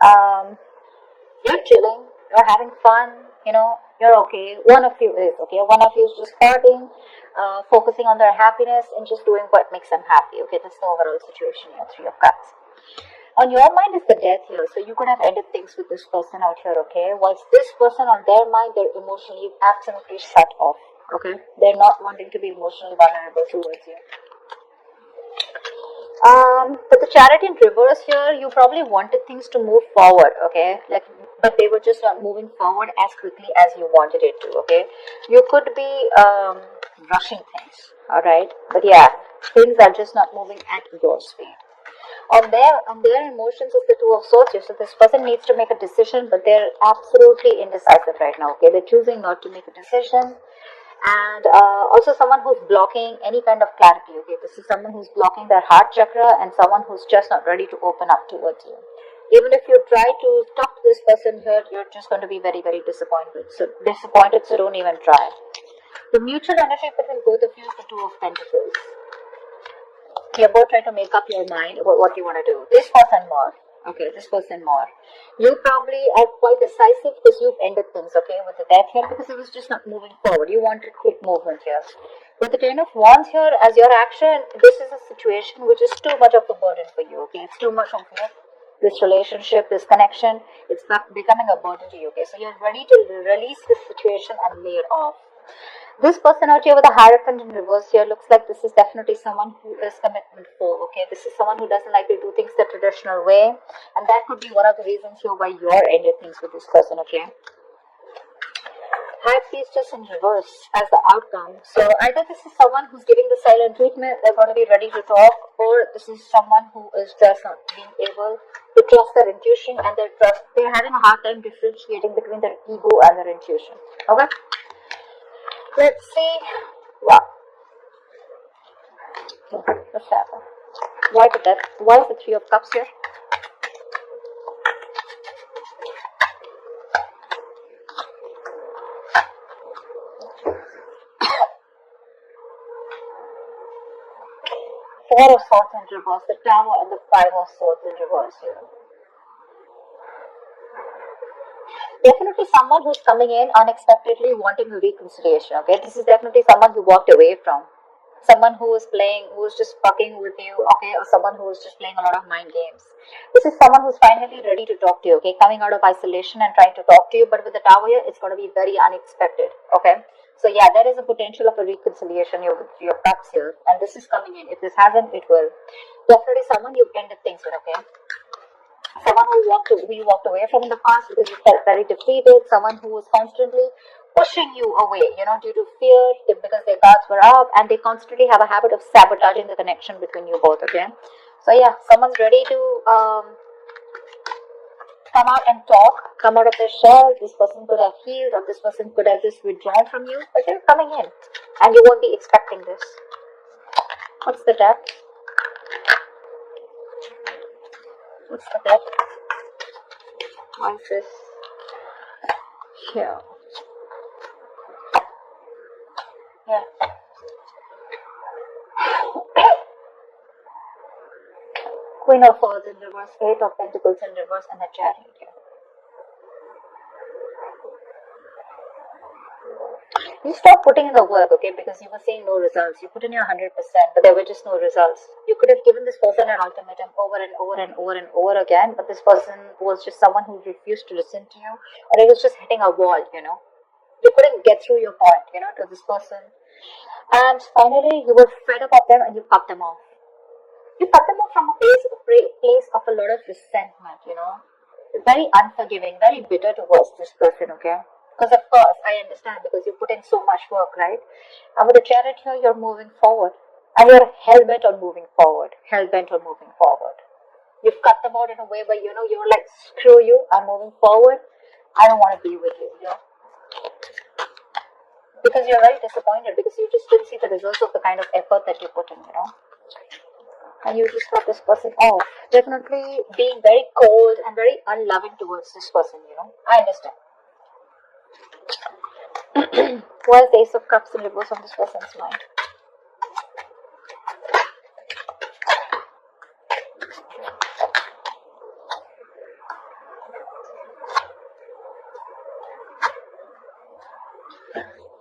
You're chilling, you're having fun, you're okay. One of you is okay. One of you is just partying, focusing on their happiness and just doing what makes them happy. Okay, that's the overall situation here. Three of Cups. On your mind is the death here, so you could have ended things with this person out here, okay? Whilst this person on their mind, they're emotionally absolutely shut off, okay? They're not wanting to be emotionally vulnerable towards you. But the Chariot in reverse here, you probably wanted things to move forward, okay? But they were just not moving forward as quickly as you wanted it to, okay? You could be rushing things, alright? But yeah, things are just not moving at your speed. On their emotions is the Two of Swords here. So this person needs to make a decision, but they're absolutely indecisive right now. Okay, they're choosing not to make a decision, and also someone who's blocking any kind of clarity. Okay, this is someone who's blocking their heart chakra and someone who's just not ready to open up towards you. Even if you try to talk to this person here, you're just going to be very, very disappointed. So don't even try. The mutual energy between both of you is the Two of Pentacles. You're both trying to make up your mind about what you want to do. This person more. Okay, this person more. You probably are quite decisive because you've ended things, okay, with the death here because it was just not moving forward. You wanted quick movement here. With the Ten of Wands here, as your action, this is a situation which is too much of a burden for you, okay? It's too much of this relationship, this connection. It's becoming a burden to you, okay? So you're ready to release this situation and lay it off. This person out here with a Hierophant in reverse here looks like this is definitely someone who is commitment full, okay? This is someone who doesn't like to do things the traditional way, and that could be one of the reasons here why you're ended things with this person, okay? High Priestess in reverse as the outcome. So either this is someone who's giving the silent treatment, they're going to be ready to talk, or this is someone who is just not being able to trust their intuition, and they're having a hard time differentiating between their ego and their intuition, okay? Let's see. Wow. What's happened? Why did that? Why is the Three of Cups here? Four of Swords in reverse, the Tower and the Five of Swords in reverse here. Definitely someone who's coming in unexpectedly wanting a reconciliation, okay? This is definitely someone who walked away from. Someone who is just fucking with you, okay? Or someone who is just playing a lot of mind games. This is someone who's finally ready to talk to you, okay? Coming out of isolation and trying to talk to you, but with the Tower here, it's going to be very unexpected, okay? So yeah, there is a potential of a reconciliation here with your cups here, and this is coming in. If this hasn't, it will. Definitely someone you've ended things with, okay? Someone who you walked away from in the past because you felt very defeated, someone who was constantly pushing you away, due to fear, because their guards were up, and they constantly have a habit of sabotaging the connection between you both, okay? So yeah, someone's ready to come out and talk, come out of their shell. This person could have healed, or this person could have just withdrawn from you, but they're coming in, and you won't be expecting this. What's the depth? What's the depth? Why is this here? Yeah. Queen of Swords in reverse, Eight of Pentacles in reverse, and the Chariot here. You stop putting in the work, okay, because you were seeing no results. You put in your 100%, but there were just no results. You could have given this person an ultimatum over and over and over and over again, but this person was just someone who refused to listen to you, or it was just hitting a wall, You couldn't get through your point, to this person. And finally, you were fed up of them and you cut them off. You cut them off from a place of a lot of resentment, Very unforgiving, very bitter towards this person, okay? Because of course, I understand, because you put in so much work, right? And with the Chariot here, you're moving forward. And you're hell-bent on moving forward. Hell-bent on moving forward. You've cut them out in a way where, you're like, screw you, I'm moving forward. I don't want to be with you, Because you're very disappointed, because you just didn't see the results of the kind of effort that you put in, And you just cut this person off. Definitely being very cold and very unloving towards this person, I understand. Why is the Ace of Cups in reverse on this person's mind?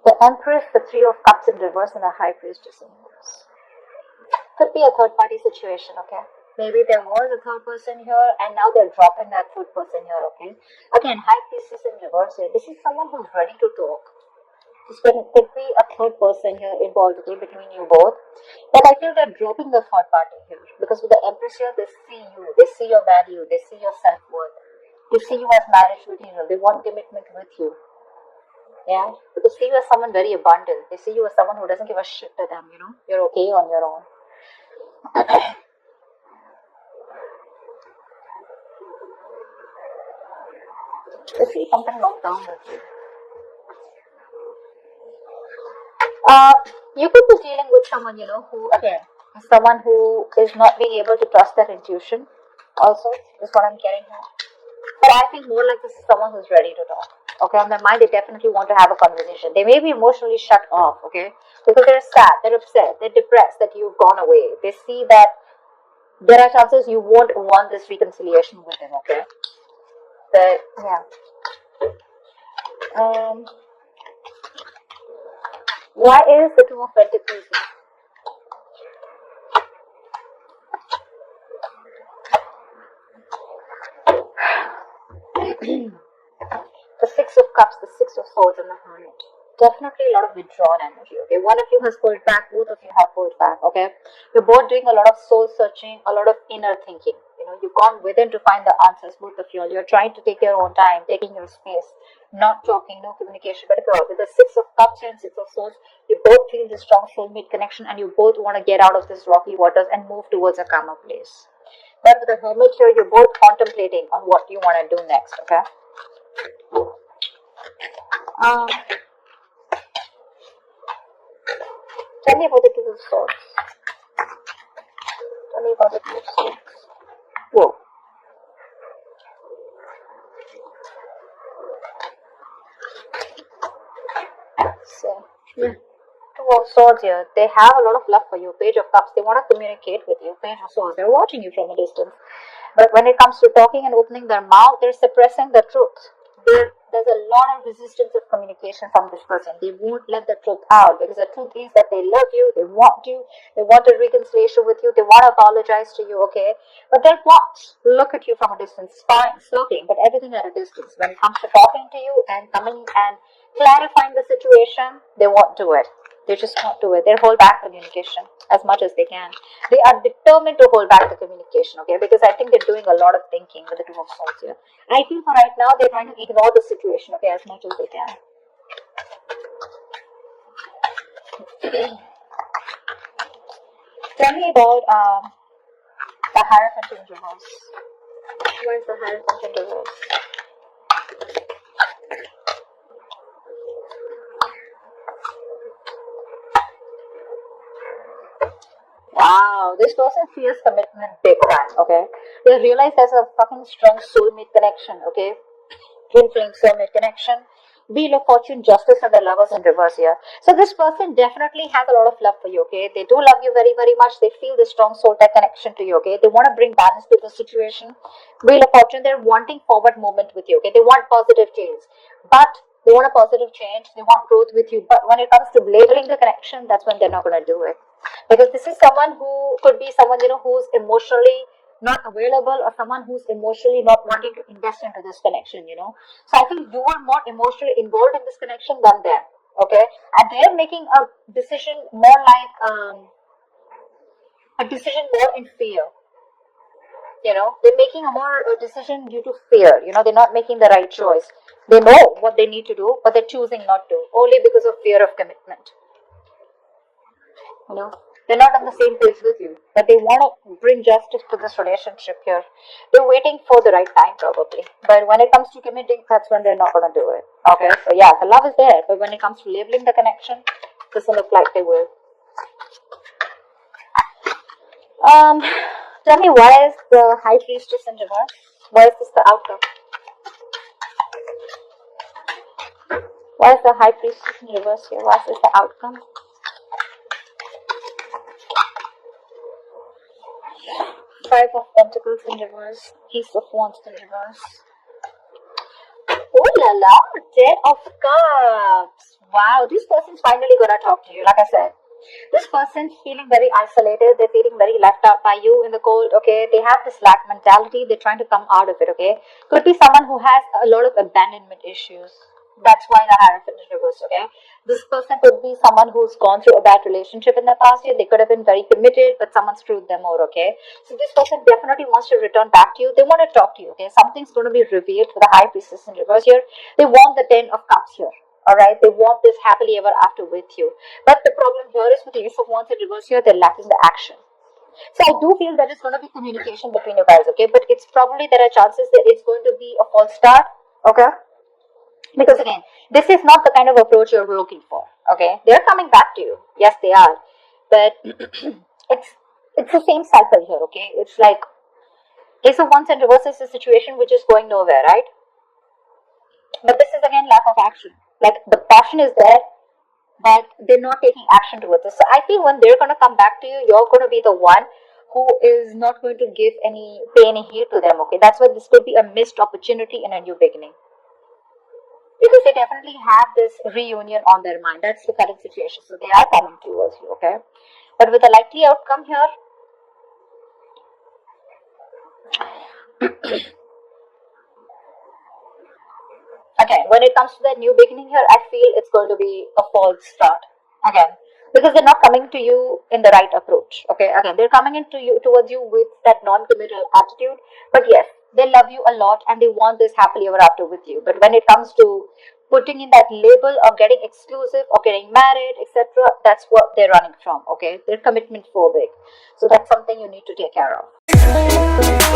The Empress, the Three of Cups in reverse, and the High Priestess in reverse. Could be a third party situation, okay? Maybe there was a third person here and now they're dropping that third person here, okay? Again, High Priestess in reverse here. This is someone who's ready to talk. This could be a third person here involved, okay, between you both. But I feel they're dropping the third party here because with the Empress here, they see you, they see your value, they see your self-worth. They see you as marriage material. They want commitment with you. Yeah? But they see you as someone very abundant. They see you as someone who doesn't give a shit to them, you know? You're okay on your own. Let's see something wrong down with you. You could be dealing with someone, you know, who, again, is someone who is not being able to trust their intuition. Also, is what I'm getting here. But I feel more like this is someone who's ready to talk. Okay, on their mind, they definitely want to have a conversation. They may be emotionally shut off, okay, because they're sad, they're upset, they're depressed that you've gone away. They see that there are chances you won't want this reconciliation with them, okay? But, yeah. Why is the Two of Pentacles? The Six of Cups, the Six of Swords, and the Hermit. Definitely a lot of withdrawn energy, okay? One of you has pulled back, both of you have pulled back, okay? You're both doing a lot of soul searching, a lot of inner thinking. You know, you've gone within to find the answers, both of you. You're trying to take your own time, taking your space, not talking, no communication. But with the Six of Cups and Six of Swords, you both feel this strong soulmate connection and you both want to get out of this rocky waters and move towards a calmer place. But with the Hermit here, you're both contemplating on what you want to do next, okay? Tell me about the Two of Swords. Tell me about the Two of Swords. Whoa. So, yeah. Two of Swords here. They have a lot of love for you. Page of Cups. They want to communicate with you. Page of Swords. They're watching you from a distance. But when it comes to talking and opening their mouth, they're suppressing the truth. There's a lot of resistance of communication from this person. They won't let the truth out because the truth is that they love you, they want a reconciliation with you, they want to apologize to you, okay? But they'll look at you from a distance, fine, sloping, but everything at a distance. When it comes to talking to you and coming and clarifying the situation, they won't do it. They just won't do it. They'll hold back communication as much as they can. They are determined to hold back the communication, okay? Because I think they're doing a lot of thinking with the Two of Swords here. I feel for right now, they're trying to ignore the situation, okay, as much as they can. Tell me about the Hierophant in reverse. Where is the Hierophant in reverse? Wow, this person feels commitment big time, okay? They realize there's a fucking strong soulmate connection, okay? Twin flame soulmate connection. Wheel of Fortune, Justice, and the Lovers in reverse here. So this person definitely has a lot of love for you, okay? They do love you very, very much. They feel the strong soul tie connection to you, okay? They want to bring balance to the situation. Wheel of Fortune, they're wanting forward movement with you, okay? They want positive change. But they want a positive change. They want growth with you. But when it comes to labeling the connection, that's when they're not going to do it. Because this is someone who could be someone, you know, who's emotionally not available or someone who's emotionally not wanting to invest into this connection, you know. So I think you are more emotionally involved in this connection than them, okay? And they're making a decision more like a decision more in fear. You know, they're making a decision due to fear. You know, they're not making the right choice. They know what they need to do, but they're choosing not to, only because of fear of commitment. You know, they're not on the same page with you, but they want to bring justice to this relationship here. They're waiting for the right time probably, but when it comes to committing, that's when they're not going to do it. Okay, so yeah, the love is there, but when it comes to labeling the connection, it doesn't look like they will. Tell me, why is the High Priestess in reverse? Why is this the outcome? Why is the High Priestess in reverse here? Why is this the outcome? Five of Pentacles in reverse. Ace of Wands in reverse. Oh la la, 10 of Cups. Wow, this person's finally gonna talk to you. Like I said, this person's feeling very isolated. They're feeling very left out by you in the cold. Okay, they have this lack mentality. They're trying to come out of it. Okay, could be someone who has a lot of abandonment issues. That's why the Hierophant is reversed. Okay, this person could be someone who's gone through a bad relationship in the past year. They could have been very committed, but someone screwed them over. Okay, so this person definitely wants to return back to you. They want to talk to you. Okay, something's going to be revealed for the High Priestess in reverse here. They want the 10 of Cups here. Alright, they want this happily ever after with you. But the problem here is with the Ace of Wands in reverse here, they're lacking the action. So I do feel that it's going to be communication between you guys, okay? But it's probably there are chances that it's going to be a false start, okay? Because again, this is not the kind of approach you're looking for, okay? They're coming back to you. Yes, they are. But it's the same cycle here, okay? It's like Ace of Wands in reverse is a situation which is going nowhere, right? But this is again lack of action. Like the passion is there, but they're not taking action towards it. So I feel when they're gonna come back to you, you're gonna be the one who is not going to give any pay any heed to them. Okay, that's why this could be a missed opportunity in a new beginning. Because they definitely have this reunion on their mind. That's the current situation. So they are coming towards you, okay? But with a likely outcome here, again, when it comes to the new beginning here, I feel it's going to be a false start. Again, because they're not coming to you in the right approach. Okay, again, they're coming into you towards you with that non-committal attitude. But yes, they love you a lot and they want this happily ever after with you. But when it comes to putting in that label or getting exclusive or getting married, etc., that's what they're running from. Okay, they're commitment phobic. So that's something you need to take care of.